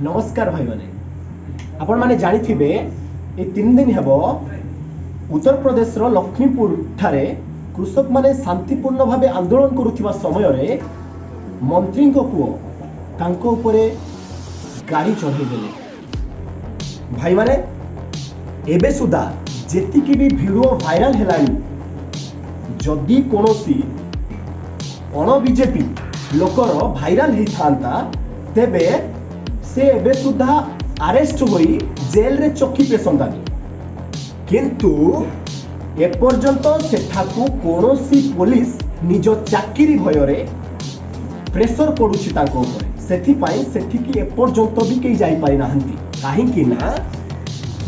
नमस्कार भाई माने आपण माने जानी थिबे ए 3 दिन हेबो उत्तर प्रदेश रो लक्ष्मीपुर ठारे कृषक माने शांतिपूर्ण भावे आंदोलन करुथिबा समय रे मंत्री को पुओ तांको ऊपरे गाड़ी चढ़ाई देले। भाई माने एबे सुधा जेतिकी भी वीडियो वायरल हेलानी जदि कोनोसी अण बीजेपी लोकर वायरल ही थांता तेबे से एबे सुधा अरेस्ट होई जेल रे चौकी पेशंदानी किंतु एपर्यंत सेठाकू कोनोसी पुलिस निज चाकरी भयरे प्रेशर पड़ुछि तांको ऊपर सेथि पई सेठिकी एपर्यंत भी केई जाई पारि नाहंती काहे कि ना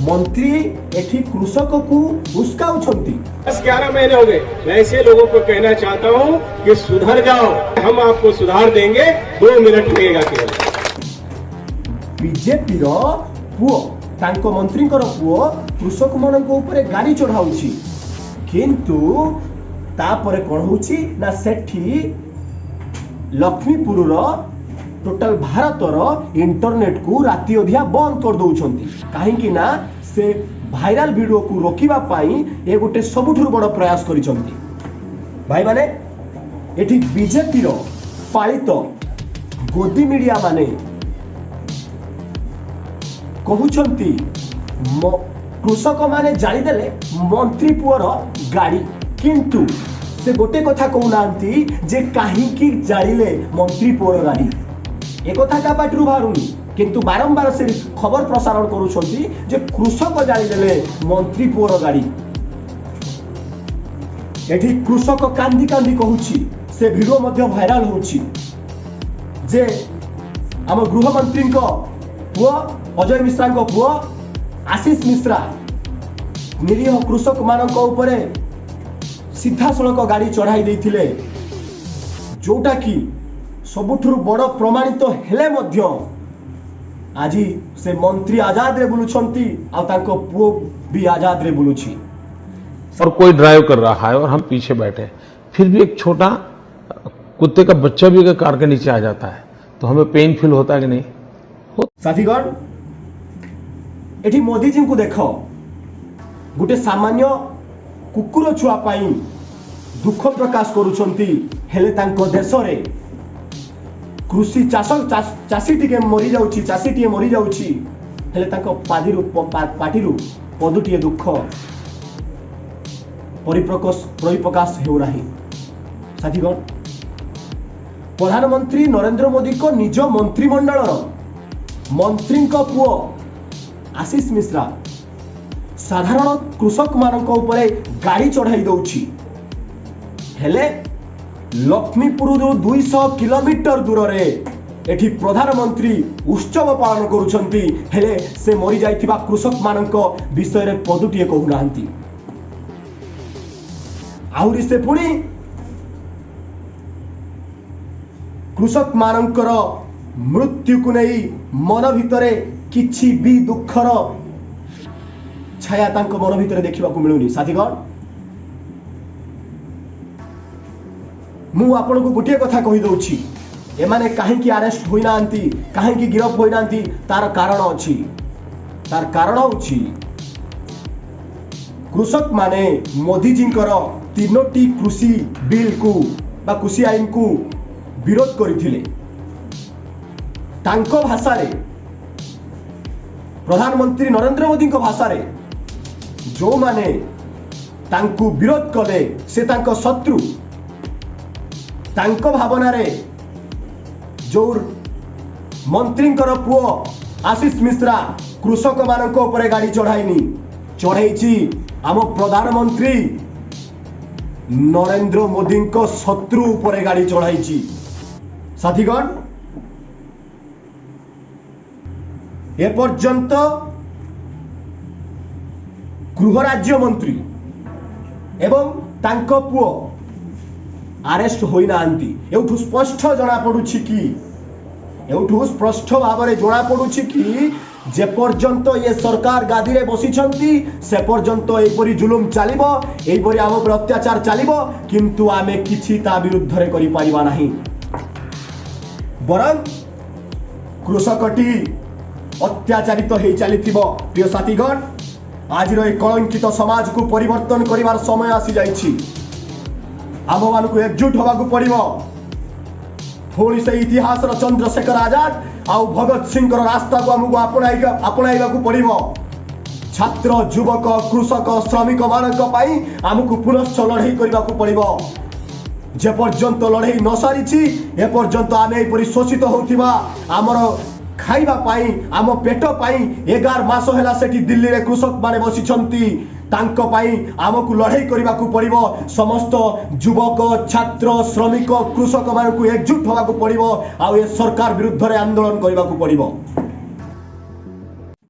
मंत्री एठी कृषक को उस्काउछंती। 11 महीने हो गए। मैं ऐसे लोगों को कहना चाहता हूं कि सुधर जाओ, हम आपको सुधार देंगे, 2 मिनट लगेगा केवल। बीजेपी रो पुओ तांको मंत्री पुओ कृषक मान ऊपर गाड़ी चढ़ाऊछि किंतु तापरे कोन होछि ना सेठी लक्ष्मीपुर रो टोटल भारत रो इंटरनेट को राति अधिया बंद कर दउछंती काहे कि ना से वायरल वीडियो को रोकिबा पाई ए गोटे सबुठुर बड़ प्रयास करिसंती। भाई माने एठी बीजेपी रो पालित गोदी मीडिया माने कहउछंती कृषक माने जाली देले मंत्री पुअर गाड़ी किंतु से गोटे कथा कहउनांती जे काहे कि जालिले मंत्री पुअर गाड़ी एक कथा का पाटरू बाहरुनी किंतु बारंबार से खबर प्रसारण करूछंती जे कृषक जाली देले मंत्री पुअर गाड़ी। एठी कृषक कांदी कांदी कहूछि से वीडियो मध्ये वायरल होछि जे हम गृह मंत्री को पुओ अजय मिश्रा को पुओ आशीष मिश्रा निरीह कृषक मानक ऊपर सीधा सड़क गाड़ी चढ़ाई देथिले जोटा कि सबुठुर बड़ प्रमाणित हेले मध्य आज से मंत्री आजाद रे बुलुछंती आ तांको पुओ भी आजाद रे बुलुछि और कोई ड्राइव कर रहा है और हम पीछे बैठे फिर भी एक छोटा कुत्ते का बच्चा भी अगर कार के नीचे आ जाता है तो हमें पेन फील होता है कि नहीं। साथीगण एठी मोदी जी को देखो गोटे सामान्य कुकुर छुआ पाई दुख प्रकाश करुछंती हेले तांको देश रे कृषि चाषी टिके मरी जाउची चाषी टिके मरी जाउची हेले तांको पाटिरू पदुटिए दुख परिप्रकाश हेउ नाही। साथीगण प्रधानमंत्री नरेंद्र मोदी को निज मंत्रिमंडल मंत्री को पुओ आशीष मिश्रा साधारण कृषक मानक ऊपर गाड़ी चढ़ाई दउछि हेले लक्ष्मीपुर 200 किलोमीटर दूर रे एठी प्रधानमंत्री उत्सव पालन करुछंती हेले से मरी जाइथिबा कृषक मानक विषय रे पदुटिए कहू नाहंती। आहुरी से पुणी कृषक मानकर मृत्यु को नहीं मन भितरे किछि भी दुखर छाया तांको मन भितरे देखिबा को मिलुनी। साथीगण मु आपन को गोटे कथा कहि दउछि एमाने काहे कि अरेस्ट होई नांती काहे कि गिरफ होई नांती तार कारण अछि तार कारण होछि कृषक माने मोदी जींकर 3टी कृषि बिल को बा कृषि आईन को विरोध करिथिले तांको भाषा रे प्रधानमंत्री नरेंद्र मोदी को भाषा रे जो माने तांको विरोध कले से तांको शत्रु तांको भावना रे जो मंत्री पुओ आशीष मिश्रा कृषक मानक ऊपर गाड़ी चढ़ाईनी चढ़ाई आम प्रधानमंत्री नरेंद्र मोदी को शत्रु ऊपर गाड़ी चढ़ाई। साथीगण एपर्यंत गृह राज्य मंत्री एवं तांको पुओ अरेस्ट होई नांती एउठु स्पष्ट जना पडुछि कि एउठु स्पष्ट भाव में जना पडुछि कि जे पर्यंत ये सरकार गादी रे बसिछंती से पर्यंत एपरी जुलुम चलिबो एपरी आम पर अत्याचार चलिबो किंतु आमे किछि ता विरुद्ध रे करि परिबा नाही। बरं कृषकटी अत्याचारित हो चलीथिबो। प्रिय साथीगण, आज ए कलंकित समाज को परिवर्तन करिवार समय आसी जाइछि। आम मानकु एकजुट होबाकू पड़िबो। पुणी से इतिहास चंद्रशेखर आजाद आउ भगत सिंह रास्ता को आमको आपणाइबाकू पड़िबो। छात्र, युवक, कृषक, श्रमिक मानक पई आमको पुनश्च लड़ाई करबाकू पड़िबो। जे पर्यंत लड़ाई न सारी ए पर्यंत आम एपरी शोषित होथिबा आमर खाइबा पाई आम पेट पाई 11 मास हैला सेठी दिल्ली रे कृषक माने बसिछंती। तांको पाई आमको लड़ाई करबाकू पड़िबो। समस्त युवक, छात्र, श्रमिक, कृषक मानकू एकजुट होबाकू पड़िबो। आ ए सरकार विरुद्ध रे आंदोलन करबाकू पड़िबो।